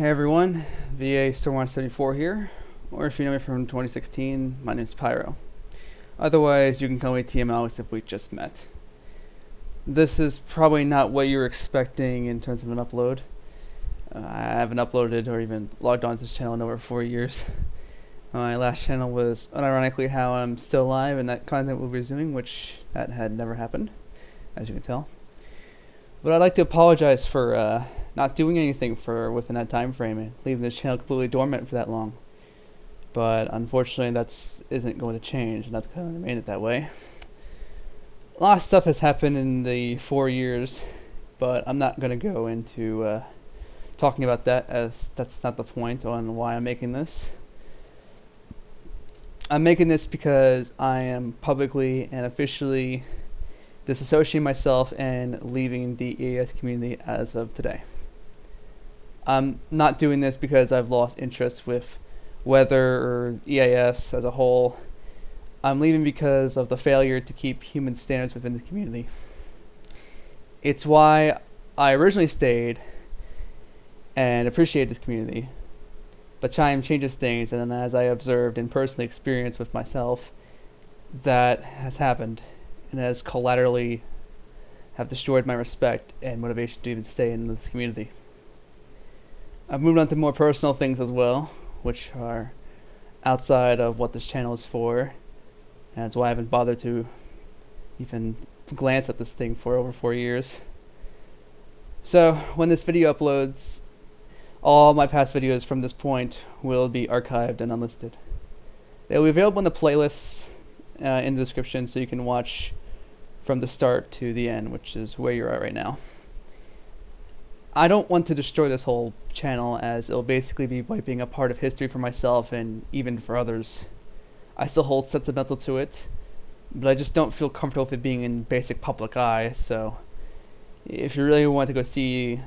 Hey everyone, VA Store 174 here, or if you know me from 2016, my name is Pyro. Otherwise, you can call me TML as if we just met. This is probably not what you're expecting in terms of an upload. I haven't uploaded or even logged on to this channel in over 4 years. My last channel was unironically how I'm still alive and that content will be resuming, which that had never happened, as you can tell. But I'd like to apologize for not doing anything within that time frame and leaving this channel completely dormant for that long. But unfortunately, isn't going to change, and that's going to remain it that way. A lot of stuff has happened in the 4 years, but I'm not going to go into talking about that, as that's not the point on why I'm making this. I'm making this because I am publicly and officially disassociating myself and leaving the EAS community as of today. I'm not doing this because I've lost interest with weather or EAS as a whole. I'm leaving because of the failure to keep human standards within the community. It's why I originally stayed and appreciated this community. But time changes things, and as I observed and personally experienced with myself, that has happened and has collaterally have destroyed my respect and motivation to even stay in this community. I've moved on to more personal things as well, which are outside of what this channel is for, and that's why I haven't bothered to even glance at this thing for over 4 years. So when this video uploads, all my past videos from this point will be archived and unlisted. They will be available in the playlists in the description, so you can watch from the start to the end, which is where you're at right now. I don't want to destroy this whole channel, as it'll basically be wiping a part of history for myself and even for others. I still hold sentimental to it, but I just don't feel comfortable with it being in basic public eye. So if you really want to go see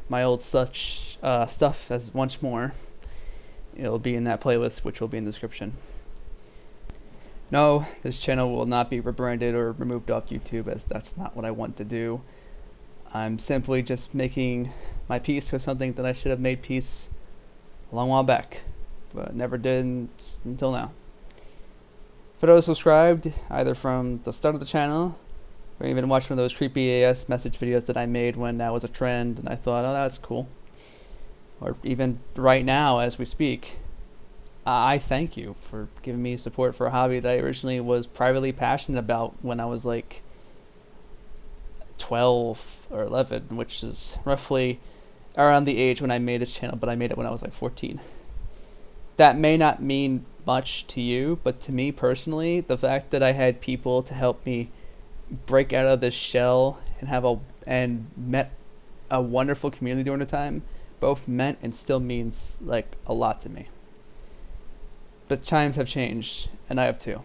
my old stuff as once more, it'll be in that playlist, which will be in the description. No, this channel will not be rebranded or removed off YouTube, as that's not what I want to do. I'm simply just making my peace with something that I should have made peace a long while back, but never did until now. For those subscribed, either from the start of the channel, or even watched one of those creepy AS message videos that I made when that was a trend, and I thought, oh, that's cool. Or even right now, as we speak, I thank you for giving me support for a hobby that I originally was privately passionate about when I was like 12 or 11, which is roughly around the age when I made this channel, but I made it when I was like 14. That may not mean much to you, but to me personally, the fact that I had people to help me break out of this shell and met a wonderful community during the time both meant and still means like a lot to me. But times have changed, and I have too.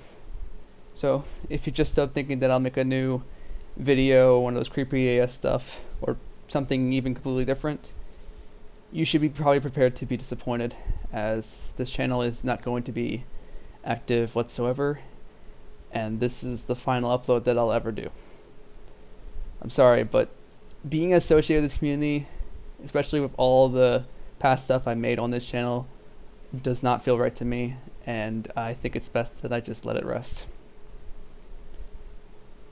So if you're just thinking that I'll make a new video, one of those creepy AS stuff, or something even completely different, you should be probably prepared to be disappointed, as this channel is not going to be active whatsoever, and this is the final upload that I'll ever do. I'm sorry, but being associated with this community, especially with all the past stuff I made on this channel, does not feel right to me, and I think it's best that I just let it rest.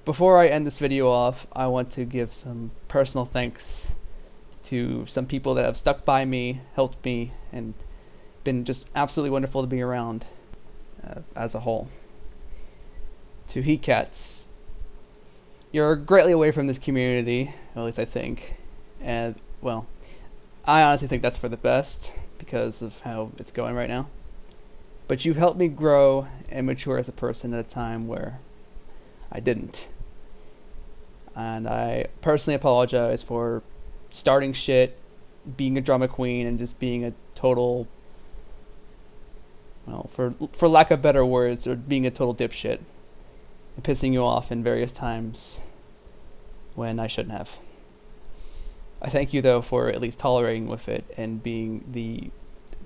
Before I end this video off, I want to give some personal thanks to some people that have stuck by me, helped me, and been just absolutely wonderful to be around as a whole. To Heat Cats, you're greatly away from this community, at least I think, and well, I honestly think that's for the best because of how it's going right now. But you've helped me grow and mature as a person at a time where I didn't. And I personally apologize for starting shit, being a drama queen, and just being a total, well, for lack of better words, or being a total dipshit and pissing you off in various times when I shouldn't have. I thank you though for at least tolerating with it and being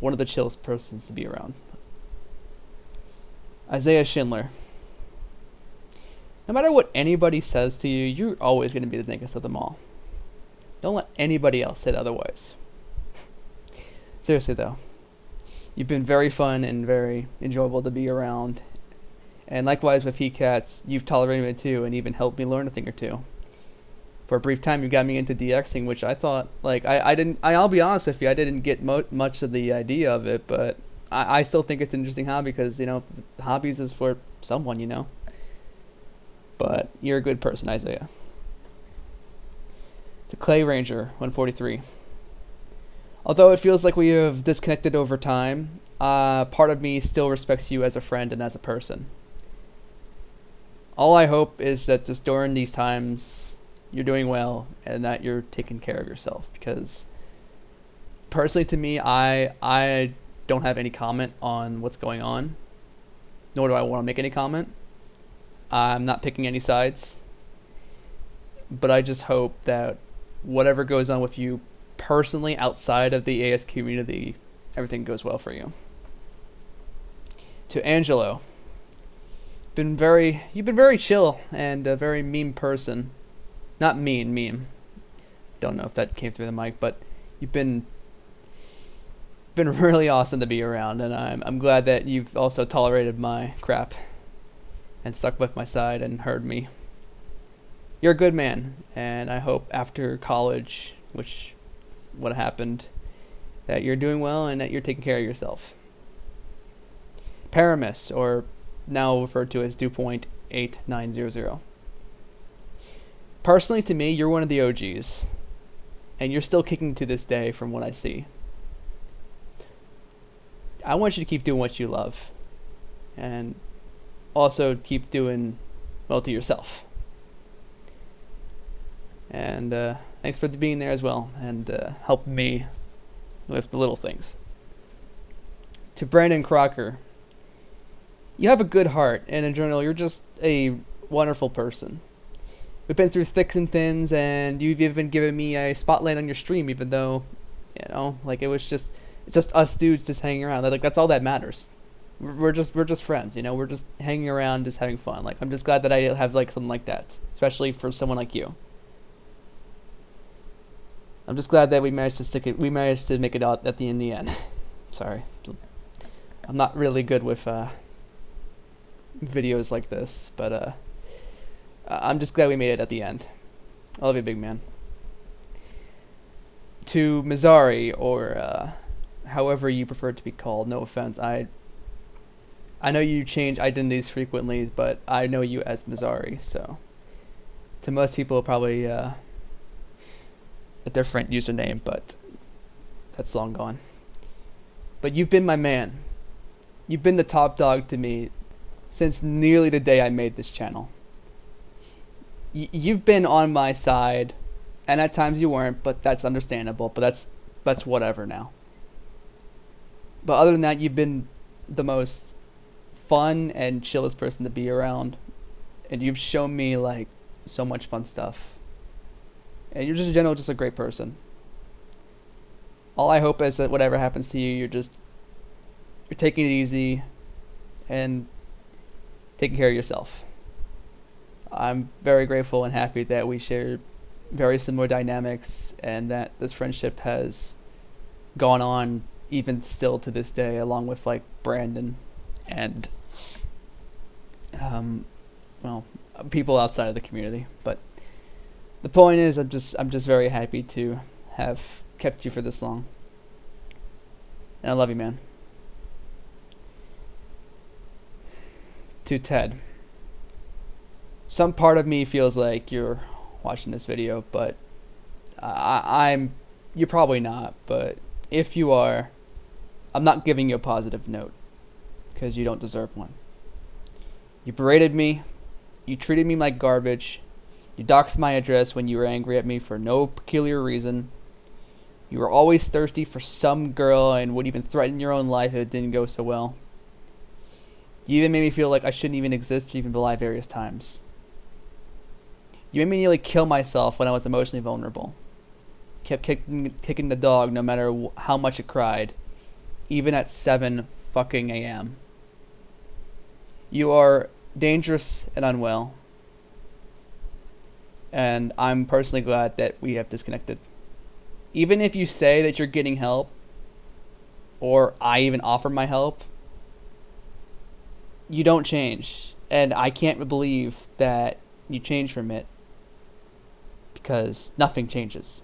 one of the chillest persons to be around. Isaiah Schindler. No matter what anybody says to you, you're always going to be the thinkest of them all. Don't let anybody else say otherwise. Seriously though, you've been very fun and very enjoyable to be around. And likewise with HeCats, you've tolerated me too and even helped me learn a thing or two. For a brief time, you got me into DXing, which I thought, like, I'll be honest with you, I didn't get much of the idea of it, but I still think it's an interesting hobby because, hobbies is for someone, But you're a good person, Isaiah. To Clay Ranger 143. Although it feels like we have disconnected over time, part of me still respects you as a friend and as a person. All I hope is that just during these times, you're doing well and that you're taking care of yourself, because personally to me, I don't have any comment on what's going on, nor do I want to make any comment. I'm not picking any sides, but I just hope that whatever goes on with you personally outside of the AS community, everything goes well for you. To Angelo, you've been very chill and a very meme person. Not mean, meme. Don't know if that came through the mic, but you've been really awesome to be around, and I'm glad that you've also tolerated my crap and stuck with my side and heard me. You're a good man, and I hope after college, which is what happened, that you're doing well and that you're taking care of yourself. Paramus, or now referred to as 2.8900. Personally, to me, you're one of the OGs, and you're still kicking to this day from what I see. I want you to keep doing what you love, and also keep doing well to yourself. And thanks for being there as well, and helping me with the little things. To Brandon Crocker, you have a good heart, and in general, you're just a wonderful person. We've been through thicks and thins, and you've even given me a spotlight on your stream, even though, it's just us dudes just hanging around. Like, that's all that matters. We're just friends, We're just hanging around, just having fun. Like, I'm just glad that I have something like that, especially for someone like you. I'm just glad that we managed to make it out at in the end. Sorry, I'm not really good with videos like this, but I'm just glad we made it at the end. I love you, big man. To Mizari, or however you prefer to be called, no offense. I know you change identities frequently, but I know you as Mizari, so to most people probably a different username, but that's long gone. But you've been my man. You've been the top dog to me since nearly the day I made this channel. You've been on my side, and at times you weren't, but that's understandable. But that's whatever now. But other than that, you've been the most fun and chillest person to be around, and you've shown me so much fun stuff. And you're just in general just a great person. All I hope is that whatever happens to you, you're taking it easy and taking care of yourself. I'm very grateful and happy that we share very similar dynamics, and that this friendship has gone on even still to this day, along with Brandon and people outside of the community. But the point is, I'm just very happy to have kept you for this long, and I love you, man. To Ted. Some part of me feels like you're watching this video, but you're probably not. But if you are, I'm not giving you a positive note, because you don't deserve one. You berated me. You treated me like garbage. You doxed my address when you were angry at me for no peculiar reason. You were always thirsty for some girl and would even threaten your own life if it didn't go so well. You even made me feel like I shouldn't even exist or even be alive various times. You made me nearly kill myself when I was emotionally vulnerable. Kept kicking the dog no matter how much it cried, even at 7 fucking a.m. You are dangerous and unwell, and I'm personally glad that we have disconnected. Even if you say that you're getting help, or I even offer my help, you don't change. And I can't believe that you change from it, because nothing changes.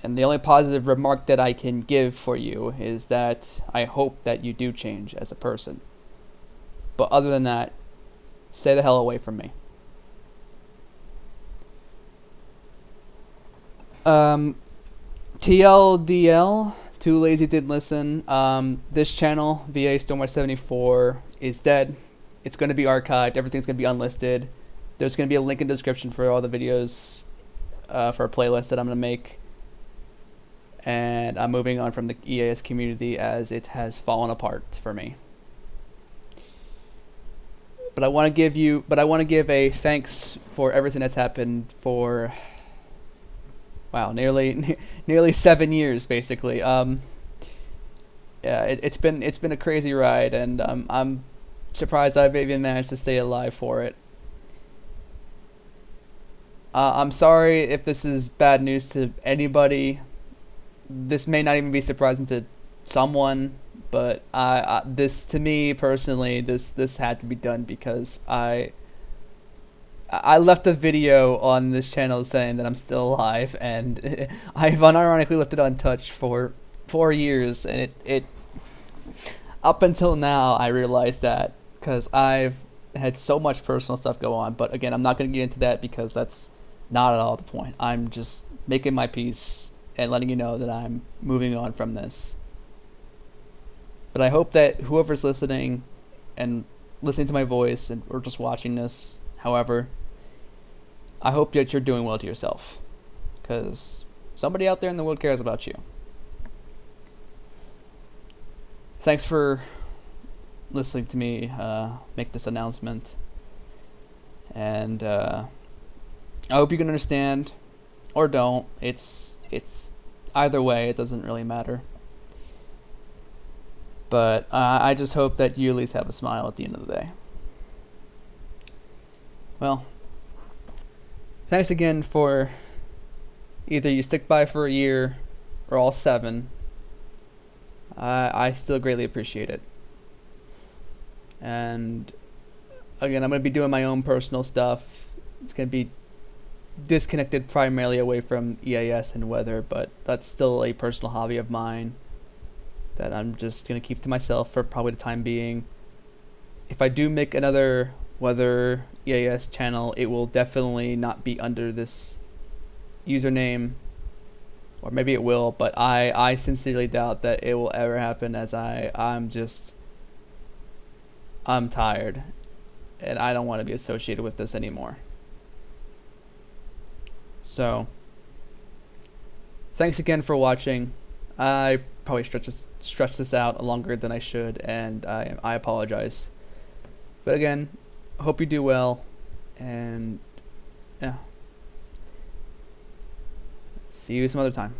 And the only positive remark that I can give for you is that I hope that you do change as a person. But other than that, stay the hell away from me. TLDL, too lazy didn't listen. This channel, VA Stormwatch 74, is dead. It's going to be archived. Everything's going to be unlisted. There's going to be a link in the description for all the videos for a playlist that I'm going to make. And I'm moving on from the EAS community as it has fallen apart for me. But I want to give a thanks for everything that's happened for, wow, nearly 7 years basically. Yeah, it's been a crazy ride, and I'm surprised I've even managed to stay alive for it. I'm sorry if this is bad news to anybody. This may not even be surprising to someone, but this, to me personally, this had to be done, because I left a video on this channel saying that I'm still alive, and I've unironically left it untouched for 4 years, and it up until now I realized that, because I've had so much personal stuff go on. But again, I'm not going to get into that, because that's not at all the point. I'm just making my peace and letting you know that I'm moving on from this. But I hope that whoever's listening and listening to my voice, and or just watching this, however, I hope that you're doing well to yourself, because somebody out there in the world cares about you. Thanks for listening to me make this announcement, and I hope you can understand, or don't. It's either way, it doesn't really matter. But I just hope that you at least have a smile at the end of the day. Well, thanks again for either you stick by for a year or all 7. I still greatly appreciate it. And again, I'm going to be doing my own personal stuff. It's going to be disconnected primarily away from EAS and weather, but that's still a personal hobby of mine that I'm just going to keep to myself for probably the time being. If I do make another weather EAS channel, it will definitely not be under this username, or maybe it will, but I sincerely doubt that it will ever happen, as I'm tired, and I don't want to be associated with this anymore. So, thanks again for watching. I probably stretched this out longer than I should, and I apologize. But again, hope you do well, and yeah. See you some other time.